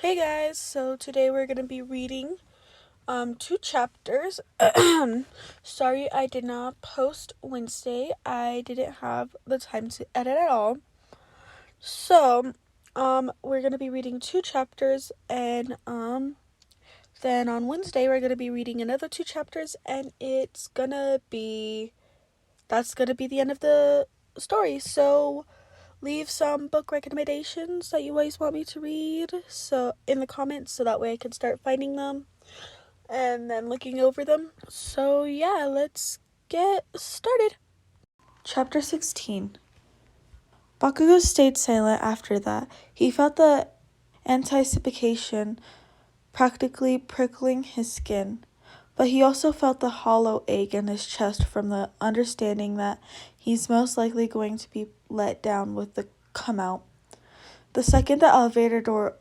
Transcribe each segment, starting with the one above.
Hey guys, so today we're going to be reading two chapters. Sorry I did not post Wednesday. I didn't have the time to edit at all. So, we're going to be reading two chapters and then on Wednesday we're going to be reading another two chapters and that's going to be the end of the story. So, leave some book recommendations that you guys want me to read in the comments so that way I can start finding them and then looking over them. So yeah, let's get started. Chapter 16. Bakugo stayed silent after that. He felt the anticipation practically prickling his skin, but he also felt the hollow ache in his chest from the understanding that he's most likely going to be let down with the come out. The second the elevator door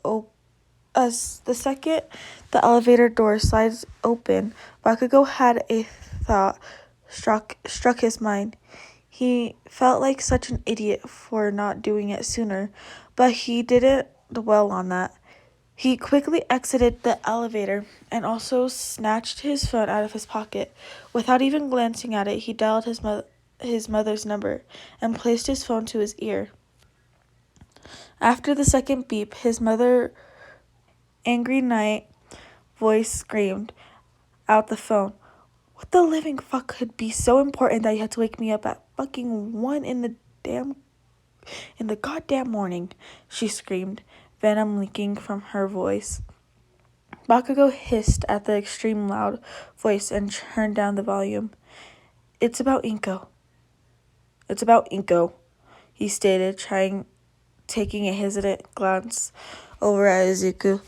slides open, Bakugo had a thought struck his mind. He felt like such an idiot for not doing it sooner, but he didn't dwell on that. He quickly exited the elevator and also snatched his phone out of his pocket. Without even glancing at it, he dialed his mother's number and placed his phone to his ear. After the second beep, his mother's angry night voice screamed out the phone. What the living fuck could be so important that you had to wake me up at fucking 1 in the goddamn morning? She screamed, venom leaking from her voice. Bakugo hissed at the extreme loud voice and turned down the volume. It's about Inko, he stated, taking a hesitant glance over at Izuku.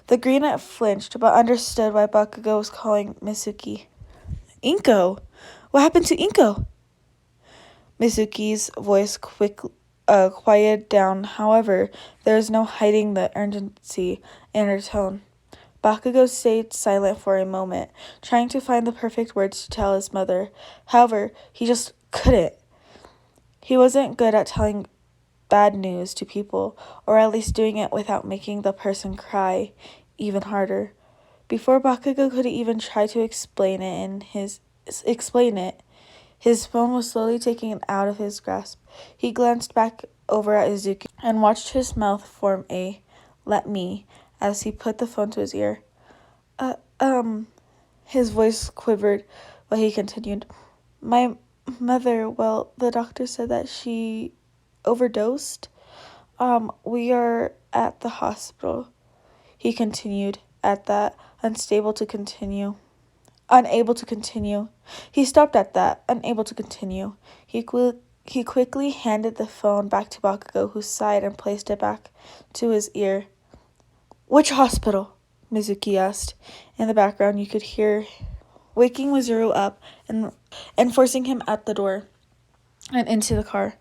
The greenette flinched, but understood why Bakugo was calling Mitsuki. Inko? What happened to Inko? Mitsuki's voice quieted down. However, there was no hiding the urgency in her tone. Bakugo stayed silent for a moment, trying to find the perfect words to tell his mother. However, he just couldn't. He wasn't good at telling bad news to people, or at least doing it without making the person cry even harder. Before Bakugo could even try to explain it, his phone was slowly taken out of his grasp. He glanced back over at Izuku and watched his mouth form a "let me" as he put the phone to his ear. His voice quivered, but he continued. My mother, well, the doctor said that she overdosed. We are at the hospital. He continued at that, unable to continue. He stopped at that, unable to continue. He quickly handed the phone back to Bakugo, who sighed and placed it back to his ear. Which hospital? Mizuki asked. In the background, you could hear waking Wazuru up and forcing him out the door and into the car.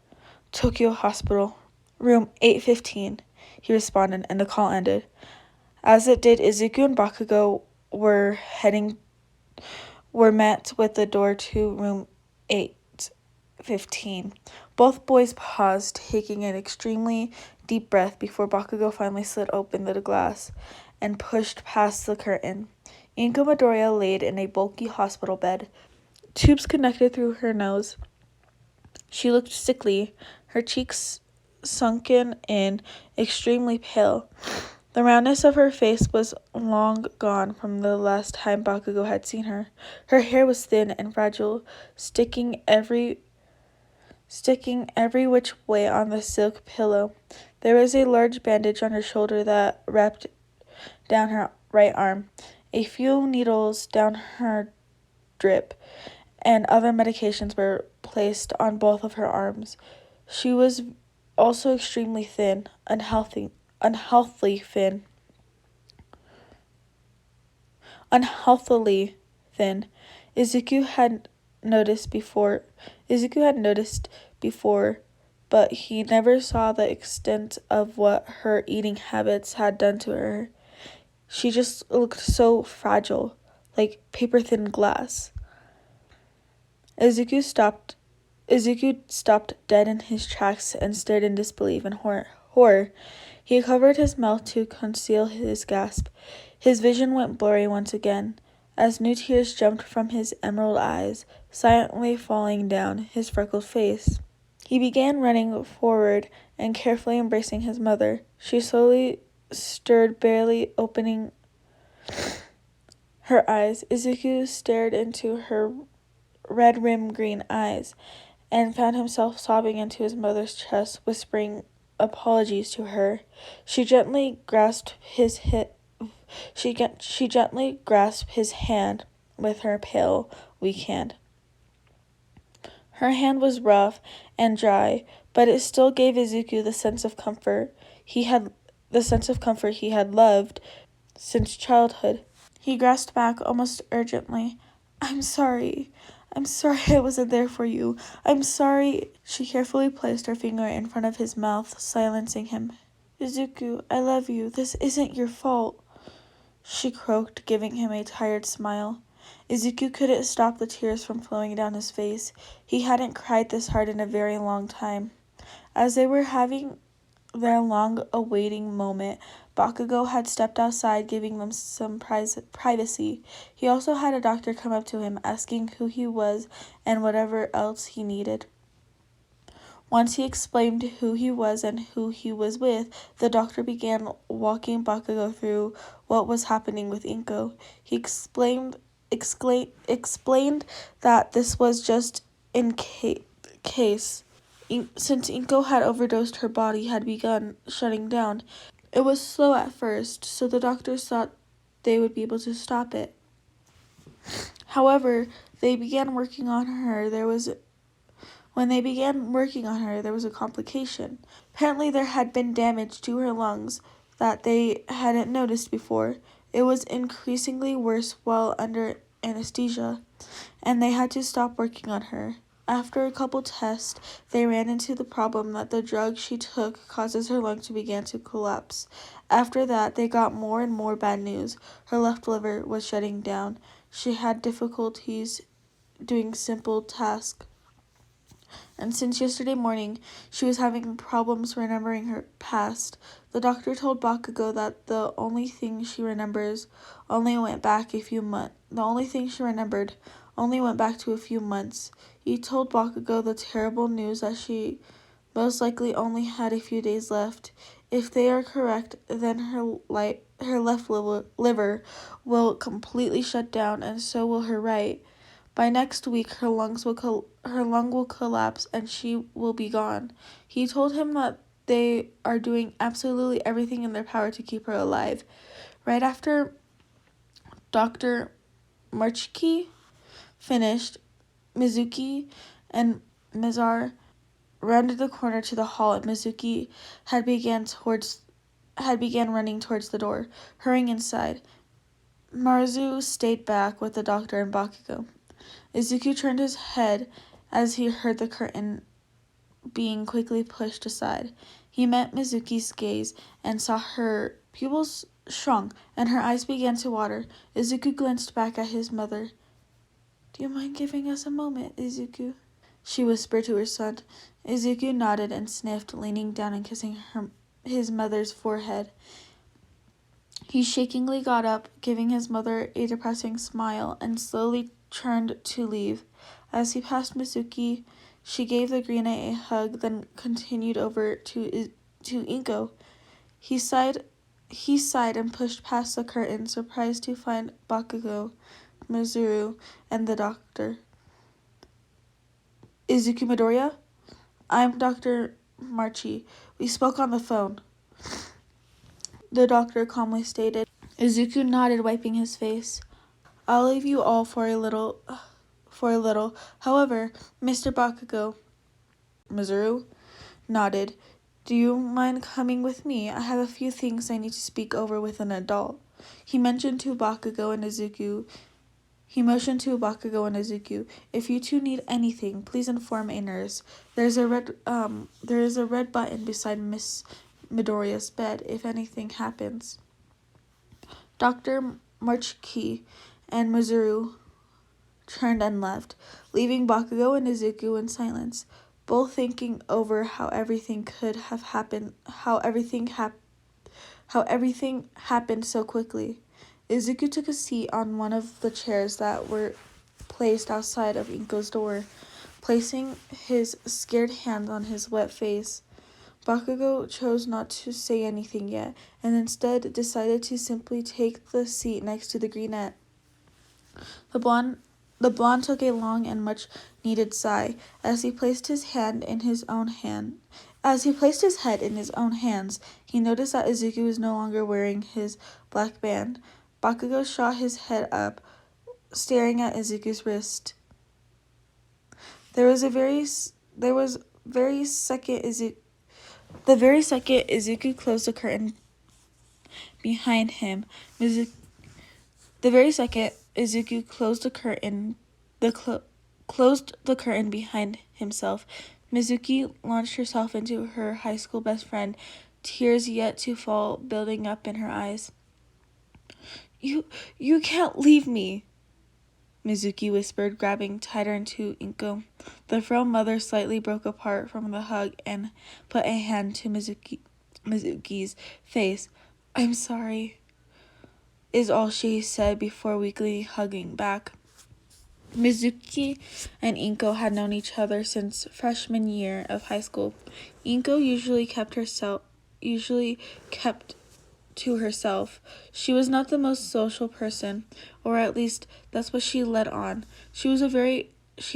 Tokyo Hospital, room 815, he responded, and the call ended. As it did, Izuku and Bakugo were met with the door to room 815. Both boys paused, taking an extremely deep breath before Bakugo finally slid open the glass and pushed past the curtain. Inko Midoriya laid in a bulky hospital bed, tubes connected through her nose. She looked sickly, her cheeks sunken in, extremely pale. The roundness of her face was long gone from the last time Bakugo had seen her. Her hair was thin and fragile, sticking every which way on the silk pillow. There was a large bandage on her shoulder that wrapped down her right arm. A few needles down her drip, and other medications were placed on both of her arms. She was also extremely thin, unhealthily thin. Izuku had noticed before, but he never saw the extent of what her eating habits had done to her. She just looked so fragile, like paper-thin glass. Izuku stopped dead in his tracks and stared in disbelief and horror. He covered his mouth to conceal his gasp. His vision went blurry once again, as new tears jumped from his emerald eyes, silently falling down his freckled face. He began running forward and carefully embracing his mother. She slowly stirred, barely opening her eyes. Izuku stared into her red-rimmed green eyes and found himself sobbing into his mother's chest, whispering apologies to her. She gently grasped his hand with her pale, weak hand. Her hand was rough and dry, but it still gave Izuku the sense of comfort he had loved since childhood. He grasped back almost urgently. I'm sorry I wasn't there for you. I'm sorry. She carefully placed her finger in front of his mouth, silencing him. Izuku, I love you. This isn't your fault, she croaked, giving him a tired smile. Izuku couldn't stop the tears from flowing down his face. He hadn't cried this hard in a very long time. As they were having their long-awaiting moment, Bakugo had stepped outside, giving them some privacy. He also had a doctor come up to him, asking who he was and whatever else he needed. Once he explained who he was and who he was with, the doctor began walking Bakugo through what was happening with Inko. He explained that this was just in case. Since Inko had overdosed, her body had begun shutting down. It was slow at first, so the doctors thought they would be able to stop it. However, when they began working on her, there was a complication. Apparently, there had been damage to her lungs that they hadn't noticed before. It was increasingly worse while under anesthesia, and they had to stop working on her. After a couple tests, they ran into the problem that the drug she took causes her lung to begin to collapse. After that, they got more and more bad news. Her left liver was shutting down. She had difficulties doing simple tasks. And since yesterday morning, she was having problems remembering her past. The doctor told Bakugo that the only thing she remembered only went back to a few months. He told Bakugo the terrible news that she most likely only had a few days left. If they are correct, then her left liver will completely shut down, and so will her right. By next week, her lung will collapse and she will be gone. He told him that they are doing absolutely everything in their power to keep her alive. Right after Dr. Marchiki finished, Mizuki and Mizar rounded the corner to the hall, and Mizuki had began running towards the door, hurrying inside. Marzu stayed back with the doctor and Bakugo. Izuku turned his head as he heard the curtain being quickly pushed aside. He met Mizuki's gaze and saw her pupils shrunk and her eyes began to water. Izuku glanced back at his mother. Do you mind giving us a moment, Izuku? She whispered to her son. Izuku nodded and sniffed, leaning down and kissing his mother's forehead. He shakingly got up, giving his mother a depressing smile, and slowly turned to leave. As he passed Mizuki, she gave the green a hug, then continued over to Inko. He sighed and pushed past the curtain, surprised to find Bakugo, Mizuru, and the doctor. Izuku Midoriya? I'm Dr. Marchi. We spoke on the phone, the doctor calmly stated. Izuku nodded, wiping his face. I'll leave you all for a little. However, Mr. Bakugo, Mizuru nodded. Do you mind coming with me? I have a few things I need to speak over with an adult. He motioned to Bakugo and Izuku. If you two need anything, please inform a nurse. There is a red button beside Miss Midoriya's bed if anything happens. Dr. Marchiki and Mizuru turned and left, leaving Bakugo and Izuku in silence, both thinking over how everything how everything happened so quickly. Izuku took a seat on one of the chairs that were placed outside of Inko's door, placing his scared hand on his wet face. Bakugo chose not to say anything yet, and instead decided to simply take the seat next to the greenette. The blonde took a long and much-needed sigh as he placed his head in his own hands. He noticed that Izuku was no longer wearing his black band. Bakugo shot his head up, staring at Izuku's wrist. The very second Izuku closed the curtain behind him. Closed the curtain behind himself. Mizuki launched herself into her high school best friend, tears yet to fall building up in her eyes. You can't leave me, Mizuki whispered, grabbing tighter into Inko. The frail mother slightly broke apart from the hug and put a hand to Mizuki's face. I'm sorry, is all she said before weakly hugging back. Mizuki and Inko had known each other since freshman year of high school. Inko usually kept to herself. She was not the most social person, or at least that's what she let on. She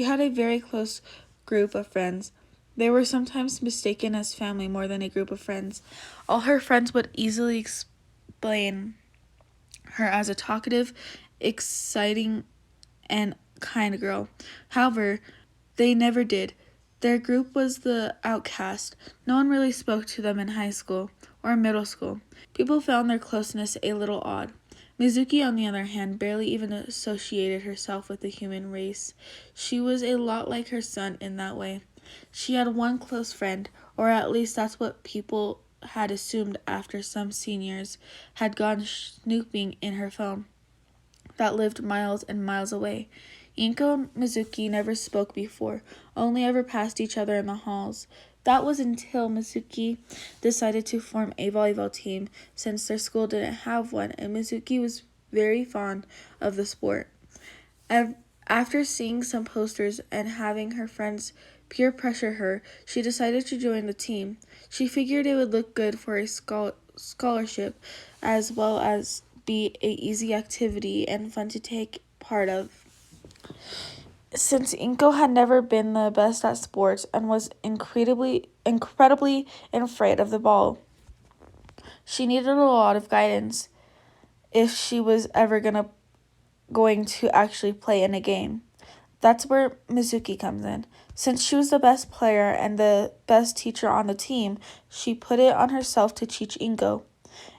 had a very close group of friends. They were sometimes mistaken as family more than a group of friends. All her friends would easily explain her as a talkative, exciting, and kind girl. However, they never did. Their group was the outcast. No one really spoke to them in high school or middle school. People found their closeness a little odd. Mizuki, on the other hand, barely even associated herself with the human race. She was a lot like her son in that way. She had one close friend, or at least that's what people had assumed after some seniors had gone snooping in her phone that lived miles and miles away. Inko and Mizuki never spoke before, only ever passed each other in the halls. That was until Mizuki decided to form a volleyball team since their school didn't have one, and Mizuki was very fond of the sport. After seeing some posters and having her friends peer pressure her, she decided to join the team. She figured it would look good for a scholarship as well as be a easy activity and fun to take part of. Since Inko had never been the best at sports and was incredibly afraid of the ball, she needed a lot of guidance if she was ever going to actually play in a game. That's where Mizuki comes in. Since she was the best player and the best teacher on the team, she put it on herself to teach Inko.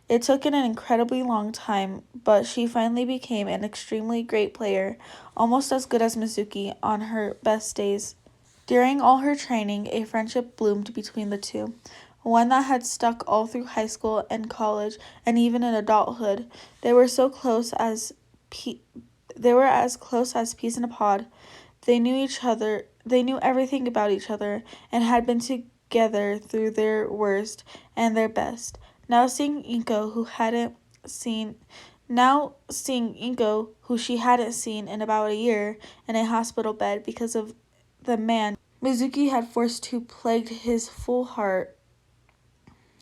It took an incredibly long time, but she finally became an extremely great player, almost as good as Mizuki on her best days. During all her training, a friendship bloomed between the two, one that had stuck all through high school and college and even in adulthood. They were as close as peas in a pod. They knew everything about each other, and had been together through their worst and their best. Seeing Inko, who she hadn't seen in about a year, in a hospital bed because of the man Mizuki had forced to plague his full heart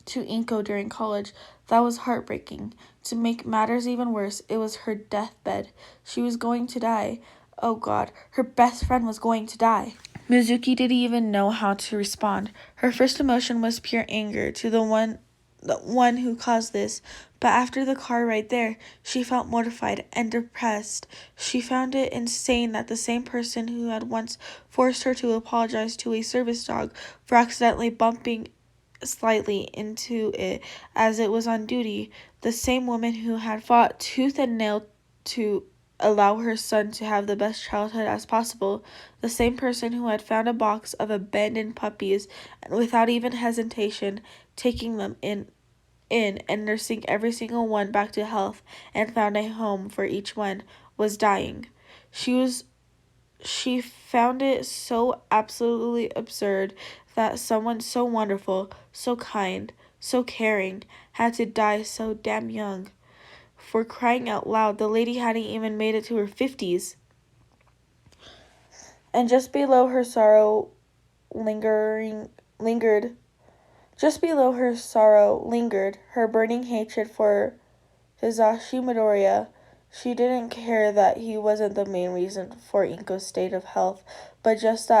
to Inko during college, that was heartbreaking. To make matters even worse, it was her deathbed. She was going to die. Oh God, her best friend was going to die. Mizuki didn't even know how to respond. Her first emotion was pure anger to the one who caused this, but after the car ride there, she felt mortified and depressed. She found it insane that the same person who had once forced her to apologize to a service dog for accidentally bumping slightly into it as it was on duty, the same woman who had fought tooth and nail to allow her son to have the best childhood as possible, the same person who had found a box of abandoned puppies and without even hesitation taking them in and nursing every single one back to health and found a home for each one, was dying. She found it so absolutely absurd that someone so wonderful, so kind, so caring, had to die so damn young. For crying out loud, the lady hadn't even made it to her 50s. And just below her sorrow lingered her burning hatred for Hisashi Midoriya. She didn't care that he wasn't the main reason for Inko's state of health, but just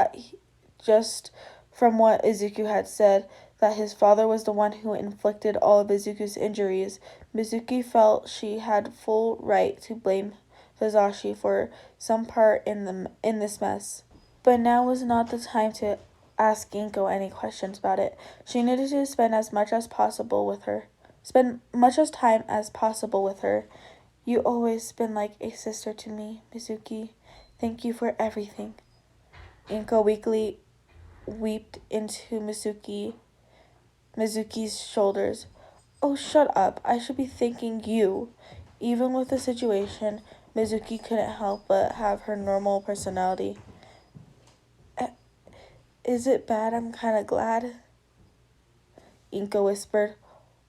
from what Izuku had said, that his father was the one who inflicted all of Izuku's injuries, Mizuki felt she had full right to blame Hisashi for some part in this mess. But now was not the time to ask Inko any questions about it. She needed to spend much time as possible with her. You always been like a sister to me, Mizuki. Thank you for everything. Inko weakly wept into Mizuki's shoulders. Oh, shut up. I should be thanking you. Even with the situation, Mizuki couldn't help but have her normal personality. Is it bad? I'm kind of glad, Inko whispered,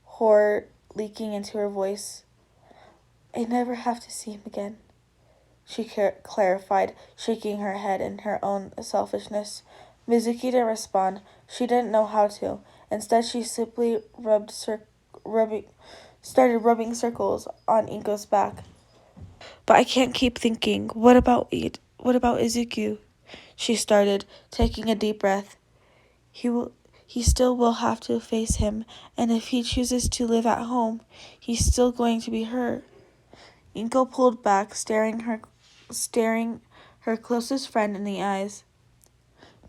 horror leaking into her voice. I never have to see him again, she clarified, shaking her head in her own selfishness. Mizuki didn't respond. She didn't know how to. Instead, she simply started rubbing circles on Inko's back. But I can't keep thinking. What about Izuku? She started, taking a deep breath. He still will have to face him, and if he chooses to live at home, he's still going to be hurt. Inko pulled back, staring her closest friend in the eyes.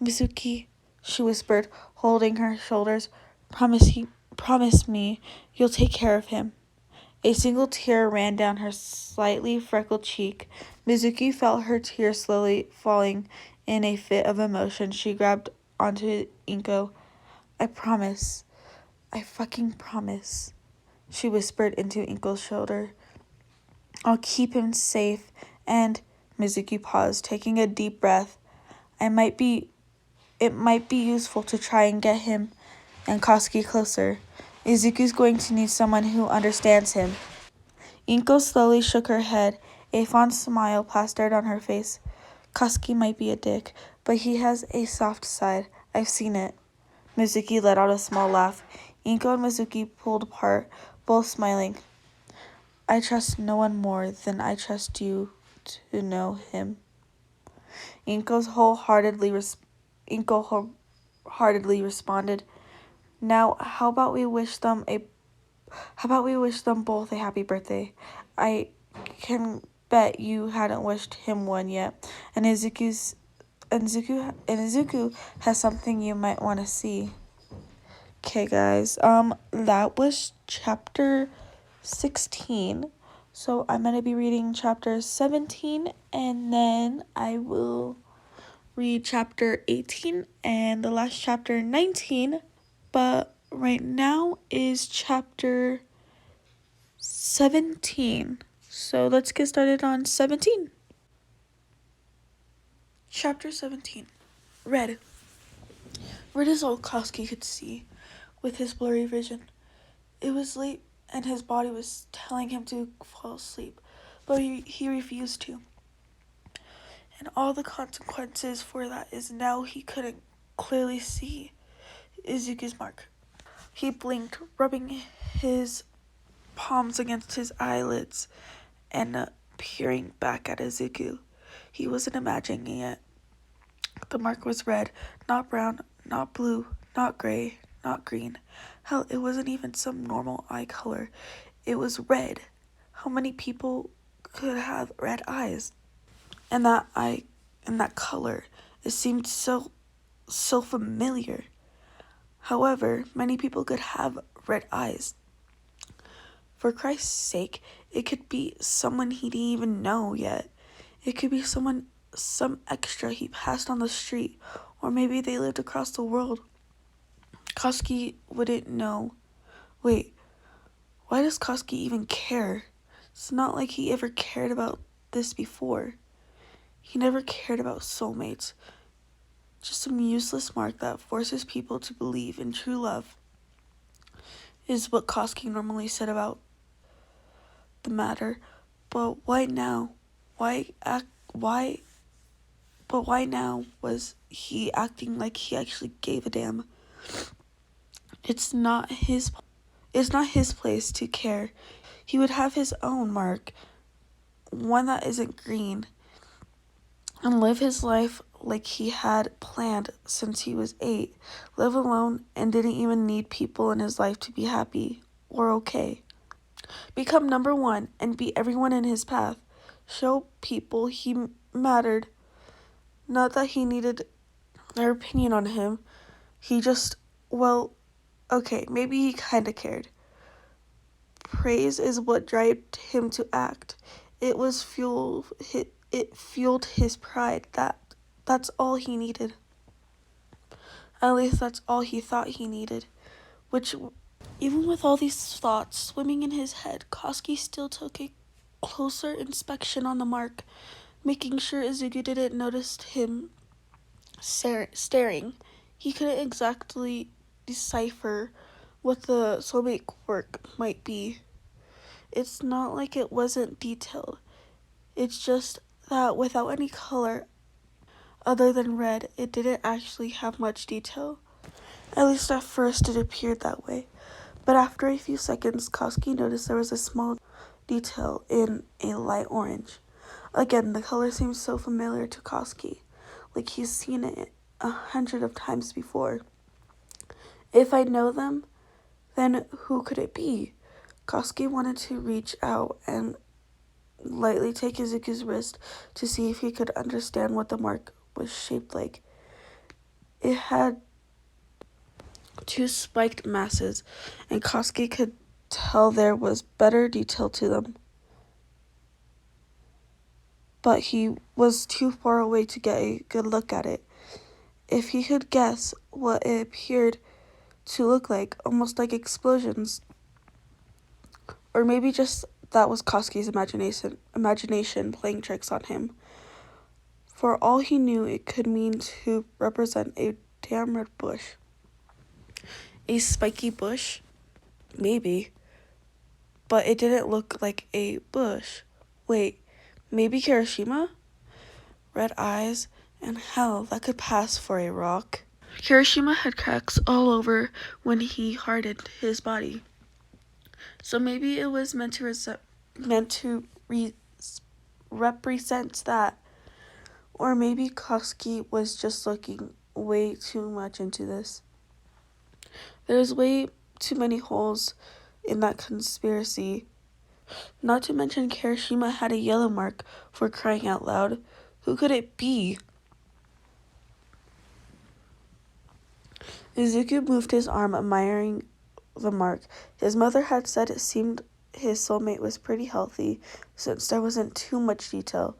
Mizuki, she whispered, holding her shoulders, promise me you'll take care of him. A single tear ran down her slightly freckled cheek. Mizuki felt her tears slowly falling. In a fit of emotion, she grabbed onto Inko. I promise. I fucking promise, she whispered into Inko's shoulder. I'll keep him safe, and Mizuki paused, taking a deep breath. It might be useful to try and get him and Kosuke closer. Izuku's going to need someone who understands him. Inko slowly shook her head. A fond smile plastered on her face. Kosuke might be a dick, but he has a soft side. I've seen it. Mizuki let out a small laugh. Inko and Mizuki pulled apart, both smiling. I trust no one more than I trust you to know him. Inko wholeheartedly responded. Now, how about we wish them both a happy birthday? I can bet you hadn't wished him one yet, and Izuku has something you might want to see. Okay, guys. That was chapter 16. So I'm going to be reading chapter 17, and then I will read chapter 18 and the last chapter 19. But right now is chapter 17. So let's get started on 17. Chapter 17. Red. Red is all Kosuke could see with his blurry vision. It was late and his body was telling him to fall asleep, but he refused to. And all the consequences for that is now he couldn't clearly see Izuku's mark. He blinked, rubbing his palms against his eyelids and peering back at Izuku. He wasn't imagining it. The mark was red, not brown, not blue, not gray, not green. Hell, it wasn't even some normal eye color. It was red. How many people could have red eyes? And that color, it seemed so familiar. However, many people could have red eyes. For Christ's sake, it could be someone he didn't even know yet. It could be some extra he passed on the street, or maybe they lived across the world. Kosuke wouldn't know. Wait, why does Kosuke even care? It's not like he ever cared about this before. He never cared about soulmates. Just some useless mark that forces people to believe in true love. is what Koski normally said about the matter. But why now? Why but why now was he acting like he actually gave a damn? It's not his place to care. He would have his own mark, one that isn't green, and live his life like he had planned since he was 8. Live alone and didn't even need people in his life to be happy or okay. Become number one and be everyone in his path. Show people he mattered. Not that he needed their opinion on him. He just, well, okay, maybe he kinda cared. Praise is what drove him to act. It was it fueled his pride. That's all he needed. At least that's all he thought he needed. Which, even with all these thoughts swimming in his head, Koski still took a closer inspection on the mark, making sure Izuku didn't notice him staring. He couldn't exactly decipher what the soulmate quirk might be. It's not like it wasn't detailed. It's just that without any color other than red, it didn't actually have much detail. At least at first it appeared that way. But after a few seconds, Koski noticed there was a small detail in a light orange. Again, the color seemed so familiar to Koski, like he's seen it 100 of times before. If I know them, then who could it be? Koski wanted to reach out and lightly take Izuku's wrist to see if he could understand what the mark was shaped like. It had 2 spiked masses, and Koski could tell there was better detail to them. But he was too far away to get a good look at it. If he could guess what it appeared to look like, almost like explosions. Or maybe just that was Koski's imagination playing tricks on him. For all he knew, it could mean to represent a damn red bush. A spiky bush? Maybe. But it didn't look like a bush. Wait, maybe Kirishima? Red eyes, and hell, that could pass for a rock. Kirishima had cracks all over when he hardened his body. So maybe it was meant to represent that. Or maybe Koski was just looking way too much into this. There's way too many holes in that conspiracy. Not to mention Kirishima had a yellow mark, for crying out loud. Who could it be? Izuku moved his arm, admiring the mark. His mother had said it seemed his soulmate was pretty healthy, since there wasn't too much detail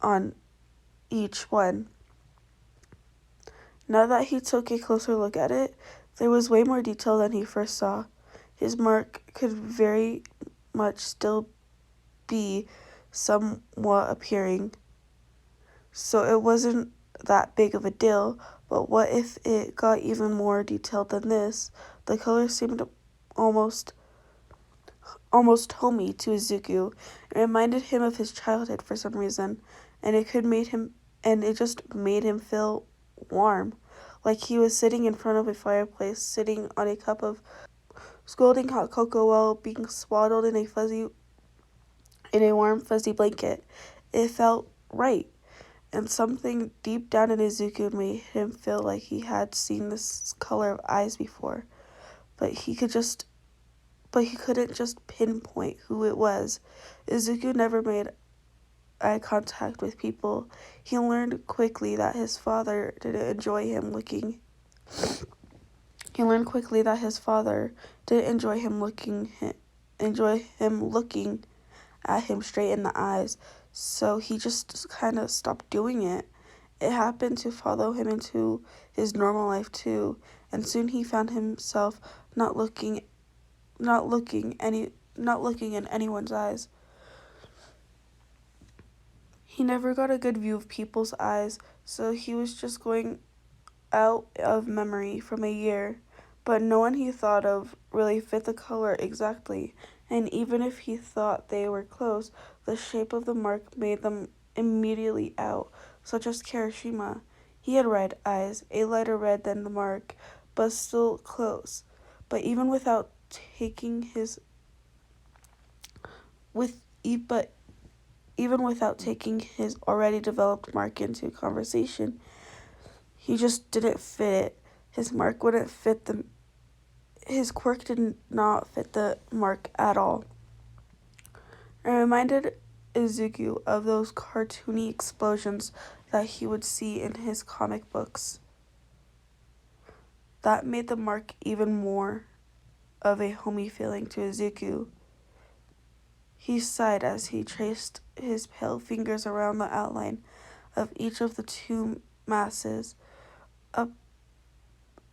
on each one. Now that he took a closer look at it, there was way more detail than he first saw. His mark could very much still be somewhat appearing, so it wasn't that big of a deal. But what if it got even more detailed than this? The color seemed almost homey to Izuku. It reminded him of his childhood for some reason, and it just made him feel warm, like he was sitting in front of a fireplace, sitting on a cup of scalding hot cocoa while being swaddled in a warm fuzzy blanket. It felt right, and something deep down in Izuku made him feel like he had seen this color of eyes before, but he couldn't just pinpoint who it was. Izuku never made eye contact with people. He learned quickly that his father didn't enjoy him looking at him straight in the eyes, so he just kind of stopped doing it. It happened to follow him into his normal life too, and soon he found himself not looking in anyone's eyes. He never got a good view of people's eyes, so he was just going out of memory from a year. but no one he thought of really fit the color exactly, and even if he thought they were close, the shape of the mark made them immediately out, such as Kirishima. He had red eyes, a lighter red than the mark, but still close. But even without taking his but even without taking his already developed mark into conversation, he just didn't fit it. His mark wouldn't fit the his quirk did not fit the mark at all. It reminded Izuku of those cartoony explosions that he would see in his comic books. That made the mark even more of a homey feeling to Izuku. He sighed as he traced his pale fingers around the outline of each of the two masses,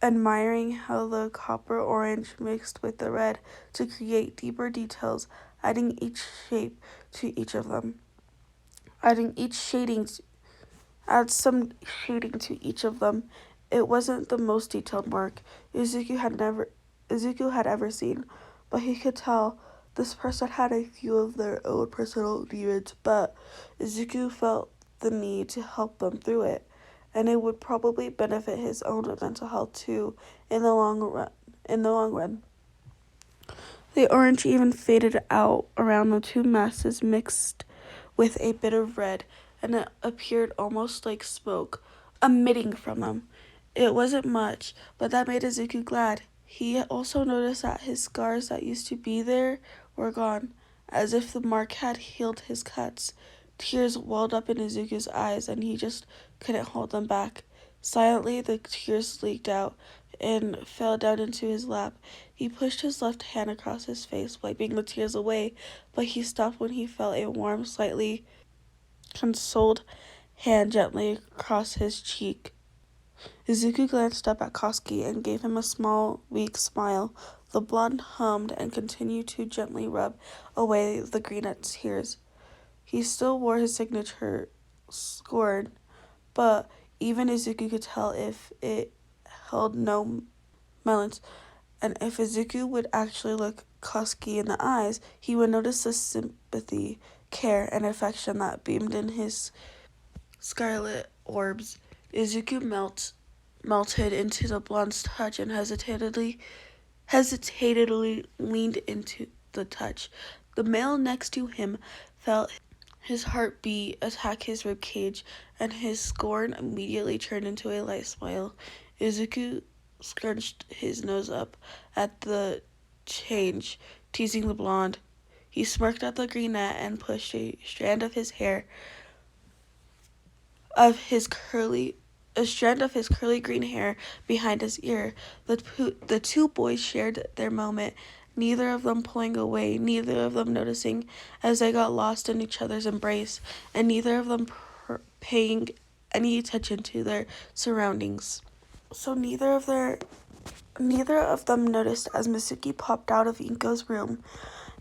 admiring how the copper orange mixed with the red to create deeper details, adding each shape to each of them. Add some shading to each of them. It wasn't the most detailed mark Izuku had ever seen, but he could tell this person had a few of their own personal demons, but Izuku felt the need to help them through it, and it would probably benefit his own mental health too in the long run. The orange even faded out around the two masses mixed with a bit of red, and it appeared almost like smoke emitting from them. It wasn't much, but that made Izuku glad. He also noticed that his scars that used to be there were gone, as if the mark had healed his cuts. Tears welled up in Izuku's eyes, and he just couldn't hold them back. Silently, the tears leaked out and fell down into his lap. He pushed his left hand across his face, wiping the tears away, but he stopped when he felt a warm, slightly consoled hand gently across his cheek. Izuku glanced up at Koski and gave him a small, weak smile. The blonde hummed and continued to gently rub away the green at tears. He still wore his signature scorn, but even Izuku could tell if it held no malice, and if Izuku would actually look Koski in the eyes, he would notice the sympathy, care, and affection that beamed in his scarlet orbs. Izuku melted into the blonde's touch and hesitatingly leaned into the touch. The male next to him felt his heartbeat attack his ribcage, and his scorn immediately turned into a light smile. Izuku scrunched his nose up at the change, teasing the blonde. He smirked at the greenette and pushed a strand of his curly green hair behind his ear. The two boys shared their moment, neither of them pulling away, neither of them noticing as they got lost in each other's embrace, and neither of them paying any attention to their surroundings. So neither of them noticed as Mitsuki popped out of Inko's room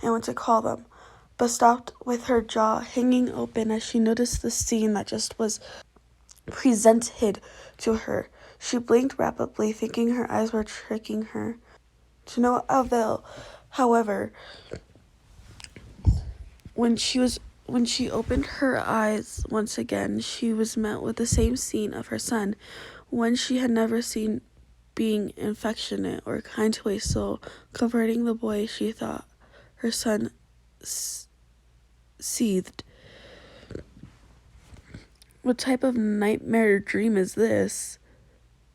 and went to call them, but stopped with her jaw hanging open as she noticed the scene that just was presented to her. She blinked rapidly, thinking her eyes were tricking her. To no avail. However, when she opened her eyes once again, she was met with the same scene of her son, one she had never seen being affectionate or kind to a soul, comforting the boy she thought her son seethed. What type of nightmare dream is this?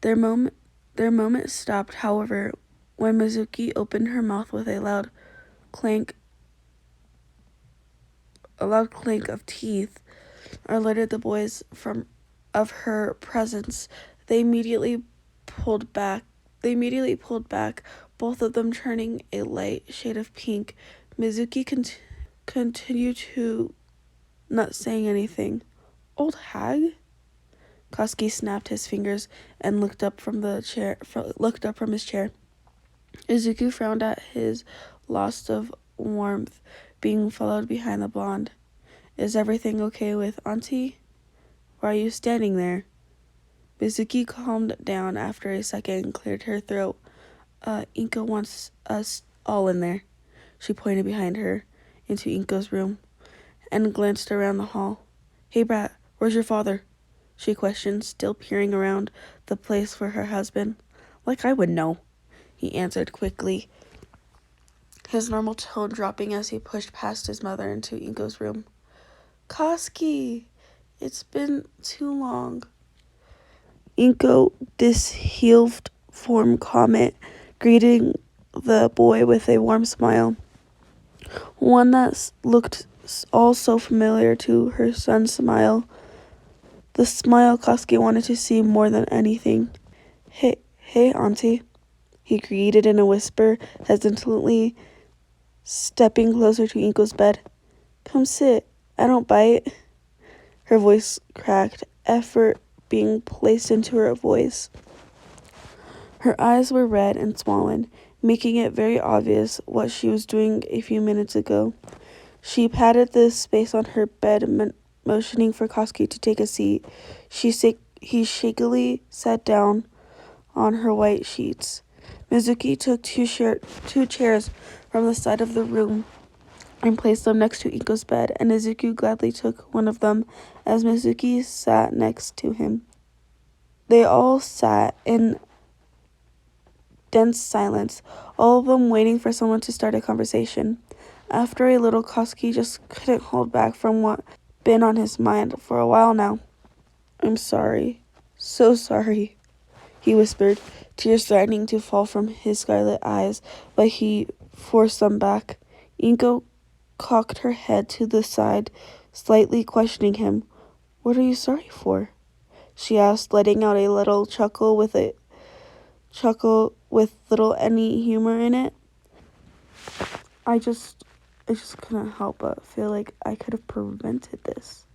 Their moment stopped, however, when Mizuki opened her mouth with a loud clank of teeth, alerted the boys of her presence. They immediately pulled back, both of them turning a light shade of pink. Mizuki continued to not saying anything. Old hag? Koski snapped his fingers and looked up from his chair. Izuku frowned at his loss of warmth being followed behind the blonde. Is everything okay with Auntie? Why are you standing there? Mizuki calmed down after a second and cleared her throat. Inko wants us all in there. She pointed behind her into Inko's room and glanced around the hall. Hey, Brat, where's your father? She questioned, still peering around the place for her husband. Like I would know, he answered quickly, his normal tone dropping as he pushed past his mother into Inko's room. Koski, it's been too long. Inko disheveled form comment, greeting the boy with a warm smile, one that looked all so familiar to her son's smile, the smile Koski wanted to see more than anything. Hey, Auntie, he greeted in a whisper, hesitantly stepping closer to Inko's bed. Come sit, I don't bite. Her voice cracked, effort being placed into her voice. Her eyes were red and swollen, making it very obvious what she was doing a few minutes ago. She patted the space on her bed, motioning for Koski to take a seat. He shakily sat down on her white sheets. Mizuki took two chairs from the side of the room and placed them next to Inko's bed, and Izuku gladly took one of them as Mizuki sat next to him. They all sat in dense silence, all of them waiting for someone to start a conversation. After a little, Koski just couldn't hold back from what had been on his mind for a while now. I'm sorry. So sorry, he whispered, tears threatening to fall from his scarlet eyes, but he forced them back. Inko cocked her head to the side, slightly questioning him. What are you sorry for? She asked, letting out a little chuckle with little any humor in it. I just couldn't help but feel like I could have prevented this,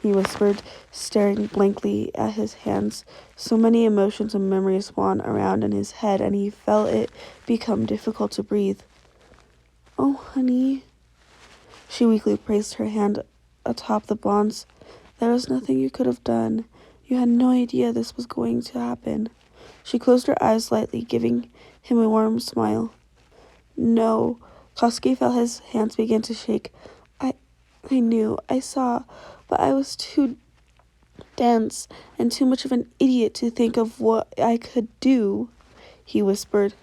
he whispered, staring blankly at his hands. So many emotions and memories spun around in his head, and he felt it become difficult to breathe. Oh, honey. She weakly placed her hand atop the blonde's. There was nothing you could have done. You had no idea this was going to happen. She closed her eyes slightly, giving him a warm smile. No. Koski felt his hands begin to shake. I knew, I saw, but I was too dense and too much of an idiot to think of what I could do, he whispered,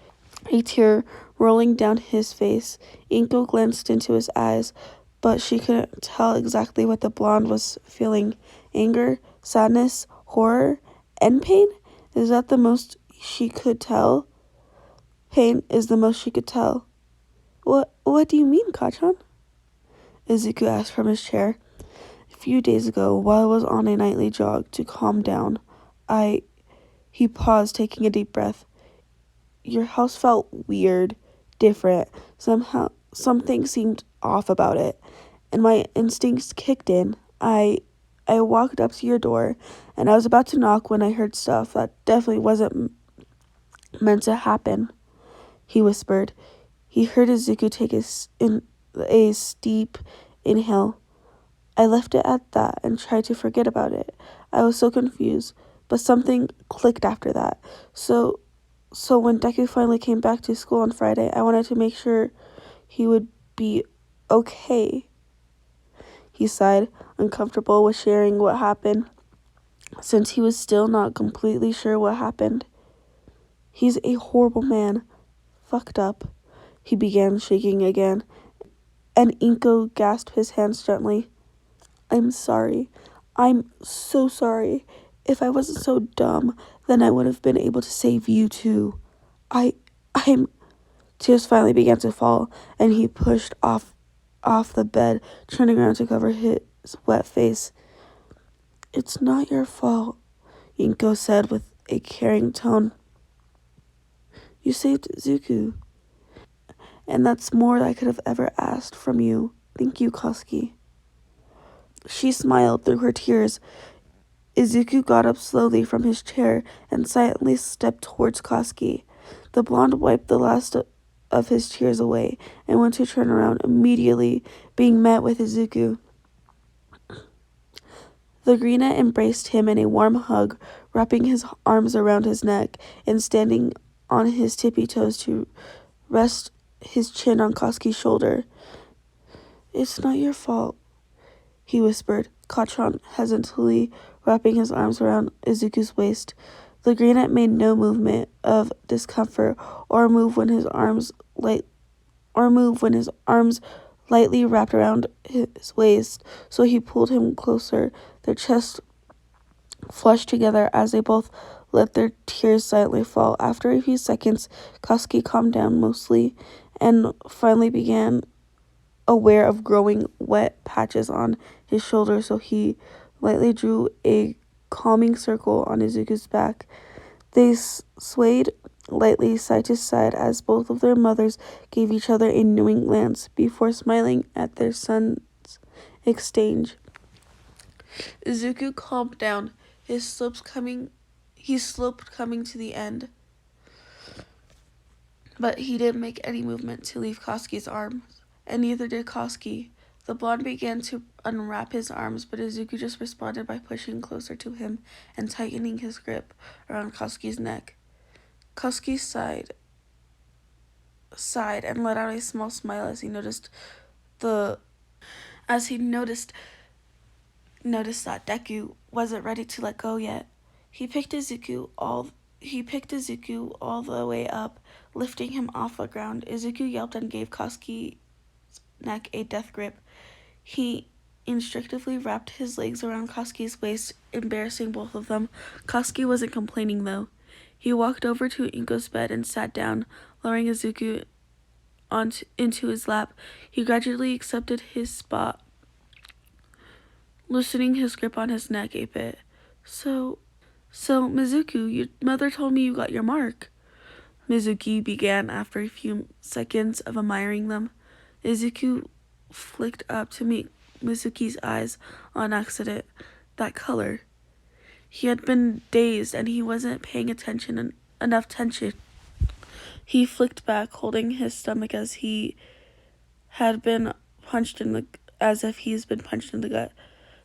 a tear rolling down his face. Inko glanced into his eyes, but she couldn't tell exactly what the blonde was feeling. Anger, sadness, horror, and pain? Is that the most she could tell? Pain is the most she could tell. What do you mean, Kachan? Izuku asked from his chair. A few days ago, while I was on a nightly jog to calm down, He paused, taking a deep breath. Your house felt weird, different. Somehow, something seemed off about it, and my instincts kicked in. I walked up to your door, and I was about to knock when I heard stuff that definitely wasn't meant to happen, he whispered. He heard Izuku take a steep inhale. I left it at that and tried to forget about it. I was so confused, but something clicked after that. So when Deku finally came back to school on Friday, I wanted to make sure he would be okay. He sighed, uncomfortable with sharing what happened, since he was still not completely sure what happened. He's a horrible man. Fucked up. He began shaking again, and Inko gasped his hands gently. I'm sorry. I'm so sorry. If I wasn't so dumb, then I would have been able to save you too. I'm... Tears finally began to fall, and he pushed off the bed, turning around to cover his wet face. It's not your fault, Inko said with a caring tone. You saved Zuko, and that's more I could have ever asked from you. Thank you, Koski. She smiled through her tears. Izuku got up slowly from his chair and silently stepped towards Koski. The blonde wiped the last of his tears away and went to turn around, immediately being met with Izuku. The Greenette embraced him in a warm hug, wrapping his arms around his neck and standing on his tippy toes to rest his chin on Koski's shoulder. "It's not your fault," he whispered, Katron hesitantly wrapping his arms around Izuku's waist. The granite made no movement of discomfort or move when his arms lightly wrapped around his waist, so he pulled him closer. Their chests flushed together as they both let their tears silently fall. After a few seconds, Koski calmed down mostly and finally began aware of growing wet patches on his shoulder, so he lightly drew a calming circle on Izuku's back. They swayed lightly side to side as both of their mothers gave each other a knowing glance before smiling at their son's exchange. Izuku calmed down, his slope coming to the end, but he didn't make any movement to leave Koski's arms, and neither did Koski. The blonde began to unwrap his arms, but Izuku just responded by pushing closer to him and tightening his grip around Koski's neck. Koski sighed and let out a small smile as he noticed that Deku wasn't ready to let go yet. He picked Izuku all the way up, lifting him off the ground. Izuku yelped and gave Koski's neck a death grip. He instinctively wrapped his legs around Koski's waist, embarrassing both of them. Koski wasn't complaining, though. He walked over to Inko's bed and sat down, lowering Izuku into his lap. He gradually accepted his spot, loosening his grip on his neck a bit. So, Mizuku, your mother told me you got your mark," Mizuki began after a few seconds of admiring them. Izuku flicked up to meet Mizuki's eyes on accident. That color. He had been dazed and he wasn't paying enough attention. He flicked back, holding his stomach as if he's been punched in the gut.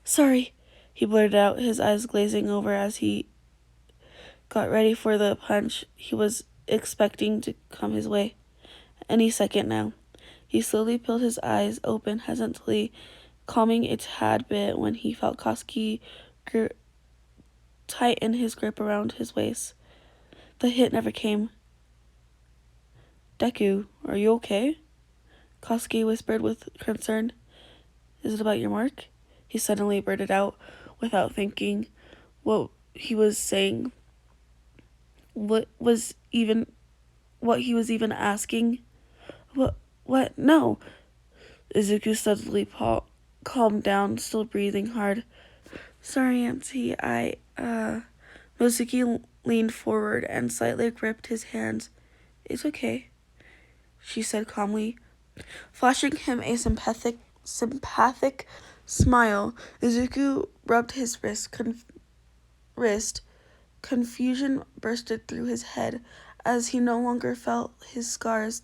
"Sorry," he blurted out, his eyes glazing over as he got ready for the punch he was expecting to come his way any second now. He slowly peeled his eyes open, hesitantly, calming a tad bit when he felt Koski tighten his grip around his waist. The hit never came. "Deku, are you okay?" Koski whispered with concern. "Is it about your mark?" he suddenly blurted out, without thinking what he was saying. What he was even asking? What? No. Izuku suddenly calmed down, still breathing hard. "Sorry, Auntie, Mizuki leaned forward and slightly gripped his hands. "It's okay," she said calmly, flashing him a sympathetic smile. Izuku rubbed his wrist. Confusion bursted through his head as he no longer felt his scars.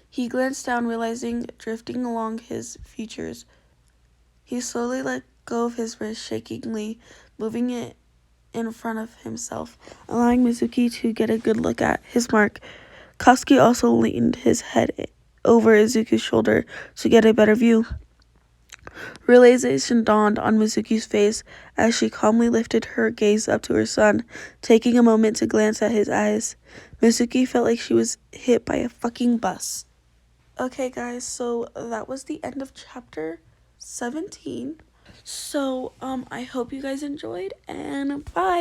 He glanced down, realizing drifting along his features. He slowly let go of his wrist, shakingly, moving it in front of himself, allowing Mizuki to get a good look at his mark. Koski also leaned his head over Izuku's shoulder to get a better view. Realization dawned on Mizuki's face as she calmly lifted her gaze up to her son, taking a moment to glance at his eyes. Mizuki felt like she was hit by a fucking bus. Okay, guys, so that was the end of chapter 17. So, I hope you guys enjoyed, and bye!